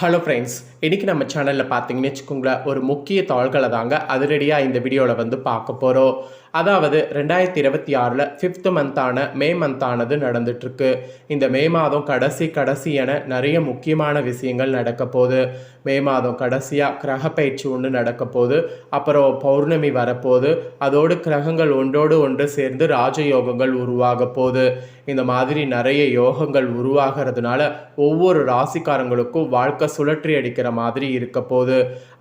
Hello friends, இன்றைக்கி நம்ம சேனலில் பார்த்தீங்கன்னு வச்சுக்கோங்களேன், ஒரு முக்கிய தாள்களை தாங்க அதிரடியாக இந்த வீடியோவில் வந்து பார்க்க போகிறோம். அதாவது 2026 ஃபிஃப்த் மந்தான மே மந்தானது நடந்துட்டுருக்கு. இந்த மே மாதம் கடைசி என நிறைய முக்கியமான விஷயங்கள் நடக்க போகுது. மே மாதம் கடைசியாக கிரகப்பயிற்சி ஒன்று நடக்க போகுது. அப்புறம் பௌர்ணமி வரப்போகுது. அதோடு கிரகங்கள் ஒன்றோடு ஒன்று சேர்ந்து ராஜயோகங்கள் உருவாக போகுது. இந்த மாதிரி நிறைய யோகங்கள் உருவாகிறதுனால ஒவ்வொரு ராசிக்காரங்களுக்கும் வாழ்க்கை சுழற்றி அடிக்கிற மாதிரி இருக்க போகுது.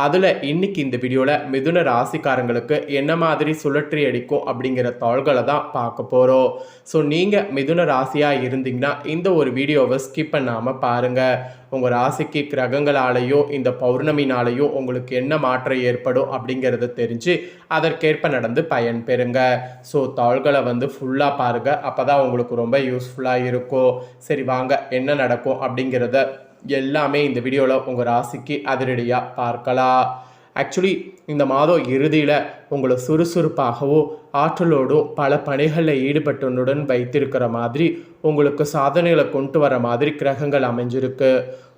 அதில் இன்னைக்கு இந்த வீடியோவில் மிதுன ராசிக்காரங்களுக்கு என்ன மாதிரி சுழற்றி அடிக்கும் அப்படிங்கிற தாள்களை தான் பார்க்க போகிறோம். ஸோ நீங்கள் மிதுன ராசியாக இருந்தீங்கன்னா இந்த ஒரு வீடியோவை ஸ்கிப் பண்ணாமல் பாருங்கள். உங்கள் ராசிக்கு கிரகங்களாலேயும் இந்த பௌர்ணமினாலேயும் உங்களுக்கு என்ன மாற்றம் ஏற்படும் அப்படிங்கிறத தெரிஞ்சு அதற்கேற்ப நடந்து பயன் பெறுங்க. ஸோ தாள்களை வந்து ஃபுல்லாக பாருங்கள், அப்போ தான் உங்களுக்கு ரொம்ப யூஸ்ஃபுல்லாக இருக்கும். சரி வாங்க, என்ன நடக்கும் அப்படிங்கிறத எல்லாமே இந்த வீடியோவில் உங்கள் ராசிக்கு அதிரடியாக பார்க்கலாம். ஆக்சுவலி இந்த மாதம் இறுதியில் உங்களை சுறுசுறுப்பாகவும் ஆற்றலோடும் பல பணிகளில் ஈடுபட்டுடன் வைத்திருக்கிற மாதிரி உங்களுக்கு சாதனைகளை கொண்டு வர மாதிரி கிரகங்கள் அமைஞ்சிருக்கு.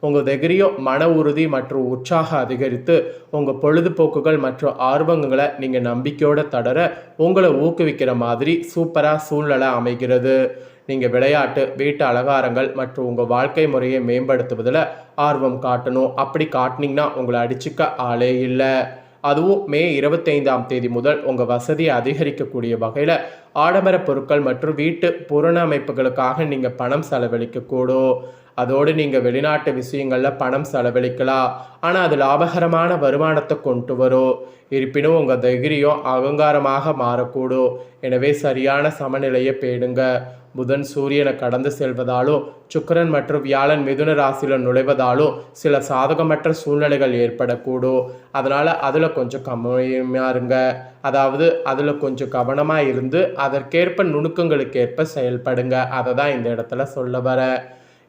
உங்கள் தைரியம், மன உறுதி மற்றும் உற்சாகம் அதிகரித்து உங்கள் பொழுதுபோக்குகள் மற்றும் ஆர்வங்களை நீங்கள் நம்பிக்கையோடு தொடர உங்களை ஊக்குவிக்கிற மாதிரி சூப்பராக சூழ்நிலை அமைகிறது. நீங்கள் விளையாட்டு, வீட்டு அலங்காரங்கள் மற்றும் உங்கள் வாழ்க்கை முறையை மேம்படுத்துவதில் ஆர்வம் காட்டணும். அப்படி காட்டினீங்கன்னா உங்களை அடிச்சுக்க ஆளே இல்லை. அதுவும் மே 25 முதல் உங்கள் வசதியை அதிகரிக்கக்கூடிய வகையில் ஆடம்பர பொருட்கள் மற்றும் வீட்டு புறணமைப்புகளுக்காக நீங்கள் பணம் செலவழிக்கக்கூடும். அதோடு நீங்கள் வெளிநாட்டு விஷயங்களில் பணம் செலவழிக்கலாம். ஆனால் அது லாபகரமான வருமானத்தை கொண்டு வரும். இருப்பினும் உங்கள் தைரியம் அகங்காரமாக மாறக்கூடும். எனவே சரியான சமநிலையை பேணுங்க. புதன் சூரியனை கடந்து செல்வதாலும் சுக்கிரன் மற்றும் வியாழன் மிதுன ராசியில் நுழைவதாலும் சில சாதகமற்ற சூழ்நிலைகள் ஏற்படக்கூடும். அதனால் அதில் கொஞ்சம் கம்மியாக இருங்க. அதாவது அதில் கொஞ்சம் கவனமாக இருந்து அதற்கேற்ப நுணுக்கங்களுக்கு ஏற்ப செயல்படுங்க. அதை தான் இந்த இடத்துல சொல்ல வர.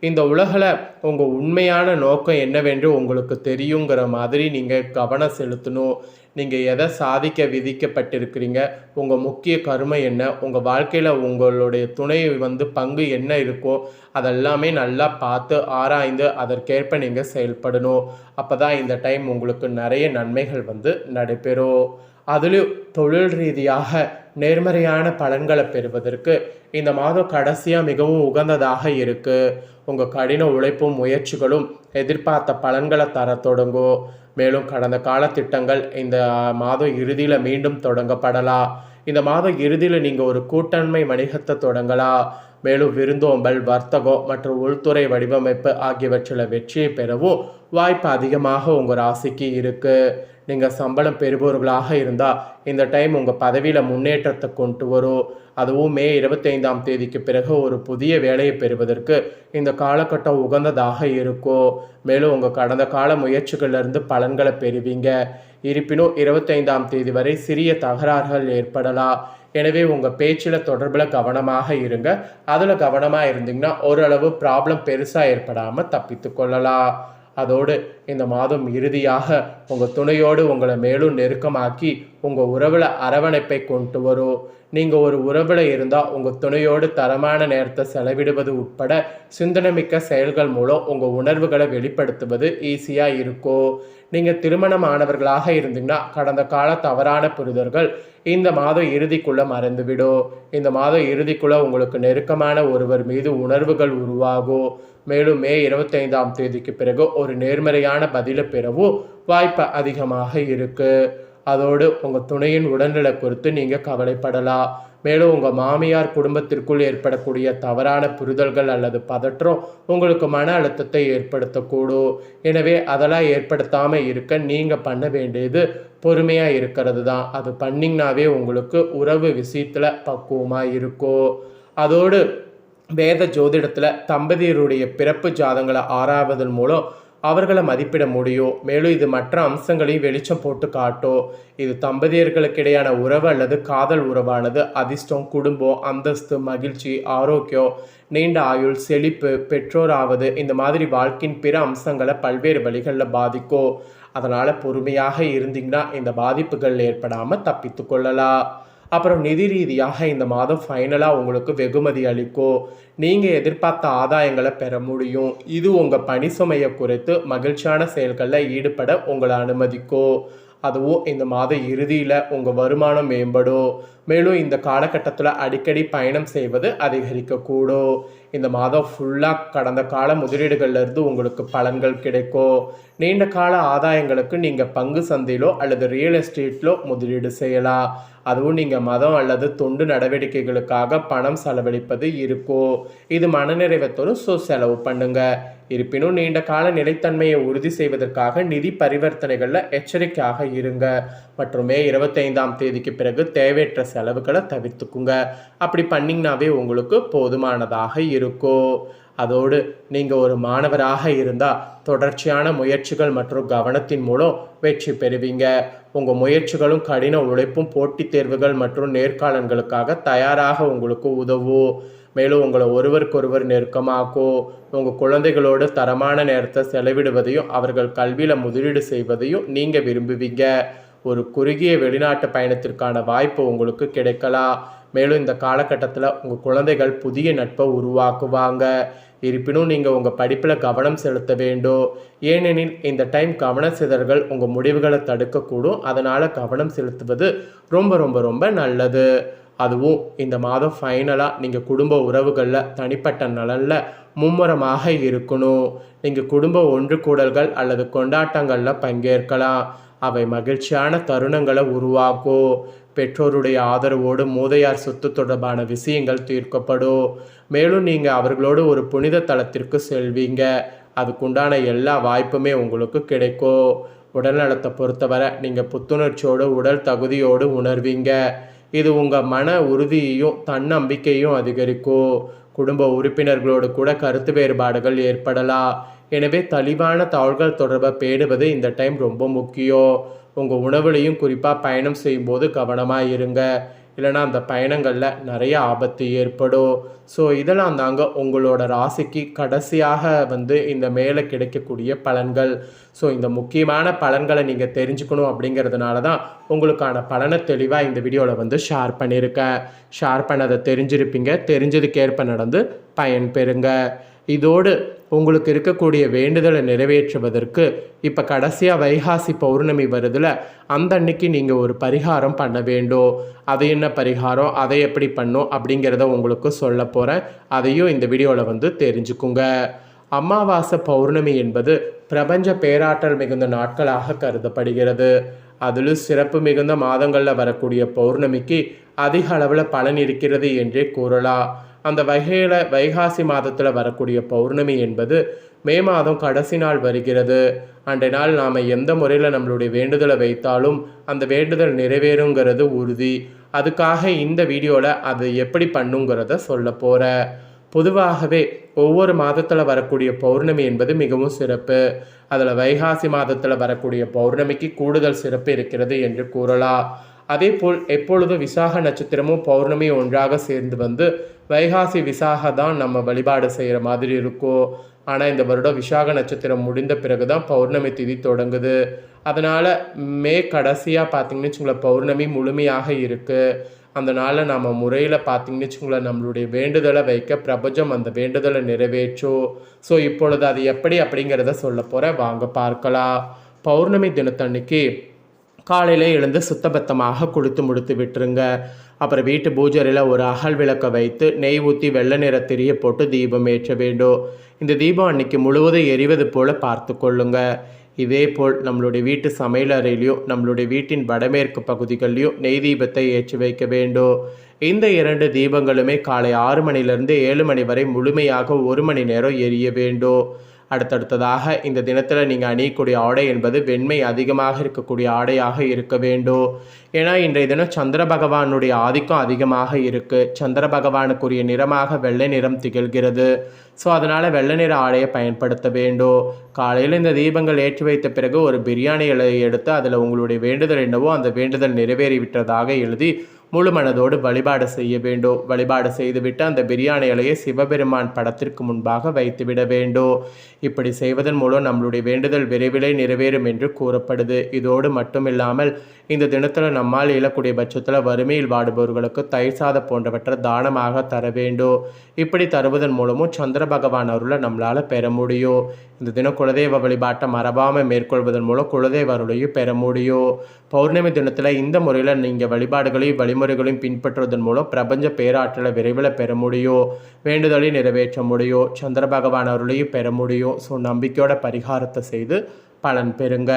இந்த உலகில் உங்கள் உண்மையான நோக்கம் என்னவென்று உங்களுக்கு தெரியுங்கிற மாதிரி நீங்கள் கவனம் செலுத்தணும். நீங்கள் எதை சாதிக்க விதிக்கப்பட்டிருக்கிறீங்க, உங்கள் முக்கிய கருமை என்ன, உங்கள் வாழ்க்கையில் உங்களுடைய துணை பங்கு என்ன இருக்கோ அதெல்லாமே நல்லா பார்த்து ஆராய்ந்து அதற்கேற்ப நீங்கள் செயல்படணும். அப்போ தான் இந்த டைம் உங்களுக்கு நிறைய நன்மைகள் நடைபெறும். அதிலும் தொழில் ரீதியாக நேர்மறையான பலன்களை பெறுவதற்கு இந்த மாதம் கடைசியாக மிகவும் உகந்ததாக இருக்குது. உங்கள் கடின உழைப்பும் முயற்சிகளும் எதிர்பார்த்த பலன்களை தர தொடங்கும். மேலும் கடந்த கால திட்டங்கள் இந்த மாதம் இறுதியில் மீண்டும் தொடங்கப்படலாம். இந்த மாதம் இறுதியில் நீங்கள் ஒரு கூட்டாண்மை வணிகத்தை தொடங்கலாம். மேலும் விருந்தோம்பல், வர்த்தகம் மற்றும் உள்துறை வடிவமைப்பு ஆகியவற்றில் வெற்றியை பெறவும் வாய்ப்பு அதிகமாக உங்கள் ராசிக்கு இருக்குது. நீங்கள் சம்பளம் பெறுபவர்களாக இருந்தால் இந்த டைம் உங்கள் பதவியில் முன்னேற்றத்தை கொண்டு வரும். அதுவும் மே 25 பிறகு ஒரு புதிய வேலையை பெறுவதற்கு இந்த காலகட்டம் உகந்ததாக இருக்கும். மேலும் உங்கள் கடந்த கால முயற்சிகளிலிருந்து பலன்களை பெறுவீங்க. இருப்பினும் 25 வரை சிறிய தகராறுகள் ஏற்படலாம். எனவே உங்கள் பேச்சில் தொடர்பில் கவனமாக இருங்க. அதில் கவனமாக இருந்தீங்கன்னா ஓரளவு ப்ராப்ளம் பெருசாக ஏற்படாமல் தப்பித்து கொள்ளலாம். அதோடு இந்த மாதம் இறுதியாக உங்கள் துணையோடு உங்களை மேலும் நெருக்கமாக்கி உங்கள் உறவில் அரவணைப்பை கொண்டு வரும். நீங்கள் ஒரு உறவில் இருந்தால் உங்கள் துணையோடு தரமான நேரத்தை செலவிடுவது உட்பட சிந்தனைமிக்க செயல்கள் மூலம் உங்கள் உணர்வுகளை வெளிப்படுத்துவது ஈஸியாக இருக்கும். நீங்கள் திருமணமானவர்களாக இருந்தீங்கன்னா கடந்த கால தவறான புரிதல்கள் இந்த மாதம் இறுதிக்குள்ளே மறந்துவிடும். இந்த மாதம் இறுதிக்குள்ளே உங்களுக்கு நெருக்கமான ஒருவர் மீது உணர்வுகள் உருவாகும். மேலும் மே 25 பிறகு ஒரு நேர்மறையான பதிலை பெறவும் வாய்ப்பு அதிகமாக இருக்குது. அதோடு உங்கள் துணையின் உடல்நிலை குறித்து நீங்கள் கவலைப்படலாம். மேலும் உங்கள் மாமியார் குடும்பத்திற்குள் ஏற்படக்கூடிய தவறான புரிதல்கள் அல்லது பதற்றம் உங்களுக்கு மன அழுத்தத்தை ஏற்படுத்தக்கூடும். எனவே அதெல்லாம் ஏற்படுத்தாமல் இருக்க நீங்கள் பண்ண வேண்டியது பொறுமையாக இருக்கிறது தான். அது பண்ணிங்கனாவே உங்களுக்கு உறவு விஷயத்தில் பக்குவமாக இருக்கும். அதோடு வேத ஜோதிடத்தில் தம்பதியருடைய பிறப்பு ஜாதங்களை ஆராய்வதன் மூலம் அவர்களை மதிப்பிட முடியும். மேலும் இது மற்ற அம்சங்களையும் வெளிச்சம் போட்டு காட்டும். இது தம்பதியர்களுக்கிடையான உறவு அல்லது காதல் உறவானது அதிர்ஷ்டம், குடும்பம், அந்தஸ்து, மகிழ்ச்சி, ஆரோக்கியம், நீண்ட ஆயுள், செழிப்பு, பெற்றோராவது இந்த மாதிரி வாழ்க்கையின் பிற அம்சங்களை பல்வேறு வழிகளில் பாதிக்கும். அதனால் பொறுமையாக இருந்தீங்கன்னா இந்த பாதிப்புகள் ஏற்படாமல் தப்பித்து கொள்ளலாம். அப்புறம் நிதி ரீதியாக இந்த மாதம் ஃபைனலாக உங்களுக்கு வெகுமதி அளிக்கும். நீங்கள் எதிர்பார்த்த ஆதாயங்களை பெற முடியும். இது உங்கள் பணி சுமையை குறைத்து மகிழ்ச்சியான செயல்களில் ஈடுபட உங்களை அனுமதிக்கும். அதுவும் இந்த மாத இறுதியில் உங்கள் வருமானம் மேம்படும். மேலும் இந்த காலகட்டத்தில் அடிக்கடி பயணம் செய்வது அதிகரிக்கக்கூடும். இந்த மாதம் ஃபுல்லாக கடந்த கால முதலீடுகள்லேருந்து உங்களுக்கு பலன்கள் கிடைக்கும். நீண்ட கால ஆதாயங்களுக்கு நீங்கள் பங்கு சந்தையிலோ அல்லது ரியல் எஸ்டேட்டிலோ முதலீடு செய்யலாம். அதுவும் நீங்கள் மதம் அல்லது தொண்டு நடவடிக்கைகளுக்காக பணம் செலவழிப்பது இருக்கும். இது மனநிறைவை தரும். ஸோ செலவு பண்ணுங்க. இருப்பினும் நீண்ட கால நிலைத்தன்மையை உறுதி செய்வதற்காக நிதி பரிவர்த்தனைகளில் எச்சரிக்கையாக இருங்க. மற்றும் மே 25ஆம் தேதிக்கு பிறகு தேவையற்ற செலவுகளை தவிர்த்துக்குங்க. அப்படி பண்ணிங்கனாவே உங்களுக்கு போதுமானதாக இருக்கும். அதோடு நீங்கள் ஒரு மாணவராக இருந்தால் தொடர்ச்சியான முயற்சிகள் மற்றும் கவனத்தின் மூலம் வெற்றி பெறுவீங்க. உங்கள் முயற்சிகளும் கடின உழைப்பும் போட்டித் தேர்வுகள் மற்றும் நேர்காணல்களுக்காக தயாராக உங்களுக்கு உதவும். மேலும் உங்களை ஒருவருக்கொருவர் நெருக்கமாக்கும். உங்கள் குழந்தைகளோடு தரமான நேரத்தை செலவிடுவதையும் அவர்கள் கல்வியில் முதலீடு செய்வதையும் நீங்கள் விரும்புவீங்க. ஒரு குறுகிய வெளிநாட்டு பயணத்திற்கான வாய்ப்பு உங்களுக்கு கிடைக்கலாம். மேலும் இந்த காலகட்டத்தில் உங்கள் குழந்தைகள் புதிய நட்பை உருவாக்குவாங்க. இருப்பினும் நீங்கள் உங்கள் படிப்பில் கவனம் செலுத்த வேண்டும். ஏனெனில் இந்த டைம் கவன சிதறல்கள் உங்கள் முடிவுகளை தடுக்கக்கூடும். அதனால் கவனம் செலுத்துவது ரொம்ப ரொம்ப ரொம்ப நல்லது. அதுவும் இந்த மாதம் ஃபைனலாக நீங்கள் குடும்ப உறவுகளில் தனிப்பட்ட நலனில் மும்முரமாக இருக்கணும். நீங்கள் குடும்ப ஒன்று கூடல்கள் அல்லது கொண்டாட்டங்களில் பங்கேற்கலாம். அவை மகிழ்ச்சியான தருணங்களை உருவாக்கும். பெற்றோருடைய ஆதரவோடு மூதையார் சொத்து தொடர்பான விஷயங்கள் தீர்க்கப்படும். மேலும் நீங்கள் அவர்களோடு ஒரு புனித தலத்திற்கு செல்வீங்க. அதுக்குண்டான எல்லா வாய்ப்புமே உங்களுக்கு கிடைக்கும். உடல்நலத்தை பொறுத்தவரை நீங்கள் புத்துணர்ச்சியோடு உடல் தகுதியோடு உணர்வீங்க. இது உங்கள் மன உறுதியையும் தன்னம்பிக்கையும் அதிகரிக்கும். குடும்ப உறுப்பினர்களோடு கூட கருத்து வேறுபாடுகள் ஏற்படலாம். எனவே தெளிவான தகவல்கள் தொடர்பை பேணுவது இந்த டைம் ரொம்ப முக்கியம். உங்கள் உணவுலையும் குறிப்பாக பயணம் செய்யும்போது கவனமாக இருங்க. இல்லைனா அந்த பயணங்களில் நிறைய ஆபத்து ஏற்படும். ஸோ இதெல்லாம் தாங்க உங்களோட ராசிக்கு கடைசியாக இந்த மேலே கிடைக்கக்கூடிய பலன்கள். ஸோ இந்த முக்கியமான பலன்களை நீங்கள் தெரிஞ்சுக்கணும் அப்படிங்கிறதுனால தான் உங்களுக்கான பலனை தெளிவாக இந்த வீடியோவில் ஷேர் பண்ணியிருக்கேன். ஷேர் பண்ணதை தெரிஞ்சிருப்பீங்க. தெரிஞ்சதுக்கேற்ப நடந்து பயன் பெறுங்க. இதோடு உங்களுக்கு இருக்கக்கூடிய வேண்டுதலை நிறைவேற்றுவதற்கு இப்போ கடைசியாக வைகாசி பௌர்ணமி வருதுல, அந்த அன்னைக்கு நீங்கள் ஒரு பரிகாரம் பண்ண வேண்டும். அது என்ன பரிகாரம், அதை எப்படி பண்ணும் அப்படிங்கிறத உங்களுக்கு சொல்ல போகிறேன். அதையும் இந்த வீடியோவில் தெரிஞ்சுக்குங்க. அமாவாசை பௌர்ணமி என்பது பிரபஞ்ச பேராற்றல் மிகுந்த நாட்களாக கருதப்படுகிறது. அதிலும் சிறப்பு மிகுந்த மாதங்களில் வரக்கூடிய பௌர்ணமிக்கு அதிக அளவில் பலன் இருக்கிறது என்றே கூறலாம். அந்த வகையில் வைகாசி மாதத்தில் வரக்கூடிய பௌர்ணமி என்பது மே மாதம் கடைசி நாள் வருகிறது. அன்றைய நாள் நாம் எந்த முறையில் நம்மளுடைய வேண்டுதலை வைத்தாலும் அந்த வேண்டுதல் நிறைவேறுங்கிறது உறுதி. அதுக்காக இந்த வீடியோவில் அது எப்படி பண்ணுங்கிறத சொல்ல போகிறேன். பொதுவாகவே ஒவ்வொரு மாதத்தில் வரக்கூடிய பௌர்ணமி என்பது மிகவும் சிறப்பு. அதில் வைகாசி மாதத்தில் வரக்கூடிய பௌர்ணமிக்கு கூடுதல் சிறப்பு இருக்கிறது என்று கூறலாம். அதே போல் எப்பொழுது விசாக நட்சத்திரமும் பௌர்ணமி ஒன்றாக சேர்ந்து வைகாசி விசாக தான் நம்ம வழிபாடு செய்கிற மாதிரி இருக்கும். ஆனால் இந்த வருடம் விசாக நட்சத்திரம் முடிந்த பிறகு தான் பௌர்ணமி திதி தொடங்குது. அதனால் மே கடைசியாக பார்த்திங்கன்னு வச்சுங்களேன் பௌர்ணமி முழுமையாக இருக்குது. அந்த நாளில் நம்ம முறையில் பார்த்திங்கன்னு வச்சுங்களேன் நம்மளுடைய வேண்டுதலை வைக்க பிரபஞ்சம் அந்த வேண்டுதலை நிறைவேற்றும். ஸோ இப்பொழுது அது எப்படி அப்படிங்கிறத சொல்ல போகிறேன், வாங்க பார்க்கலாம். பௌர்ணமி தினத்தன்னைக்கு காலையில் எழுந்து சுத்தபத்தமாக குளித்து முடித்து விட்டுருங்க. அப்புறம் வீட்டு பூஜையில் ஒரு அகல் விளக்கை வைத்து நெய் ஊற்றி வெள்ளை நிற திரிய போட்டு தீபம் ஏற்ற வேண்டும். இந்த தீபம் அன்னைக்கு முழுவதும் எரிவது போல் பார்த்து கொள்ளுங்க. இதே போல் நம்மளுடைய வீட்டு சமையல் அறையிலையோ நம்மளுடைய வீட்டின் வடமேற்கு பகுதிகளிலையோ நெய் தீபத்தை ஏற்றி வைக்க வேண்டும். இந்த 2 தீபங்களுமே காலை 6 மணிலிருந்து 7 மணி வரை முழுமையாக 1 மணி நேரம் எரிய வேண்டும். அடுத்தடுத்ததாக இந்த தினத்தில் நீங்கள் அணியக்கூடிய ஆடை என்பது வெண்மை அதிகமாக இருக்கக்கூடிய ஆடையாக இருக்க வேண்டும். ஏன்னா இன்றைய தினம் சந்திர பகவானுடைய ஆதிக்கம் அதிகமாக இருக்குது. சந்திர பகவானுக்குரிய நிறமாக வெள்ளை நிறம் திகழ்கிறது. ஸோ அதனால் வெள்ளை நிற ஆடையை பயன்படுத்த வேண்டும். காலையில் இந்த தீபங்கள் ஏற்றி வைத்த பிறகு ஒரு பிரியாணி இலையை எடுத்து அதில் உங்களுடைய வேண்டுதல் என்னவோ அந்த வேண்டுதல் நிறைவேறிவிட்டதாக எழுதி முழு மனதோடு வழிபாடு செய்ய வேண்டும். வழிபாடு செய்துவிட்டு அந்த பிரியாணி இலையை சிவபெருமான் படத்திற்கு முன்பாக வைத்துவிட வேண்டும். இப்படி செய்வதன் மூலம் நம்மளுடைய வேண்டுதல் விரைவிலே நிறைவேறும் என்று கூறப்படுது. இதோடு மட்டுமில்லாமல் இந்த தினத்தில் நம்மால் இயலக்கூடிய பட்சத்தில் வறுமையில் வாடுபவர்களுக்கு தயிர் சாதம் போன்றவற்றை தானமாக தர வேண்டும். இப்படி தருவதன் மூலமும் சந்திர பகவான் அருளை நம்மளால் பெற முடியும். இந்த தினம் குலதெய்வ வழிபாட்டை மறவாமல் மேற்கொள்வதன் மூலம் குலதெய்வ அருளையும் பெற முடியும். பௌர்ணமி தினத்தில் இந்த முறையில் நீங்கள் வழிபாடுகளையும் வழிமுறைகளையும் பின்பற்றுவதன் மூலம் பிரபஞ்ச பேராற்றலை விரைவில் பெற முடியும். வேண்டுதலை நிறைவேற்ற முடியும். சந்திர பகவான் அருளையும் பெற முடியும். ஸோ நம்பிக்கையோட பரிகாரத்தை செய்து பலன் பெறுங்க.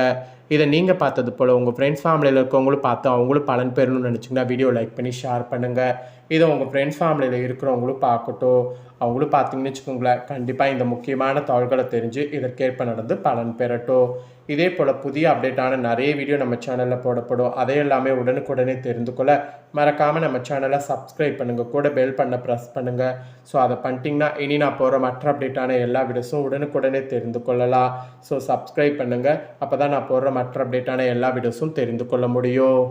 இதை நீங்கள் பார்த்தது போல் உங்கள் ஃப்ரெண்ட்ஸ் ஃபேமிலியில் இருக்கவங்களும் பார்த்து அவங்களும் பலன் பெறணும்னு நினச்சிங்கன்னா வீடியோ லைக் பண்ணி ஷேர் பண்ணுங்கள். இதை உங்கள் ஃப்ரெண்ட்ஸ் ஃபேமிலியில் இருக்கிறவங்களும் பார்க்கட்டும். அவங்களும் பார்த்தீங்கன்னு வச்சுக்கோங்களேன், கண்டிப்பாக இந்த முக்கியமான தகவல்களை தெரிஞ்சு இதற்கேற்ப நடந்து பலன் பெறட்டும். இதே போல் புதிய அப்டேட்டான நிறைய வீடியோ நம்ம சேனலில் போடப்படும். அதை எல்லாமே உடனுக்குடனே தெரிந்து கொள்ள மறக்காமல் நம்ம சேனலை சப்ஸ்கிரைப் பண்ணுங்கள். கூட பெல் பண்ண ப்ரெஸ் பண்ணுங்கள். ஸோ அதை பண்ணிட்டீங்கன்னா இனி நான் போகிற மற்ற அப்டேட்டான எல்லா வீடியோஸும் உடனுக்குடனே தெரிந்து கொள்ளலாம். ஸோ சப்ஸ்கிரைப் பண்ணுங்கள். அப்போ தான் நான் போடுற மற்ற அப்டேட்டான எல்லா வீடியோஸும் தெரிந்து கொள்ள முடியும்.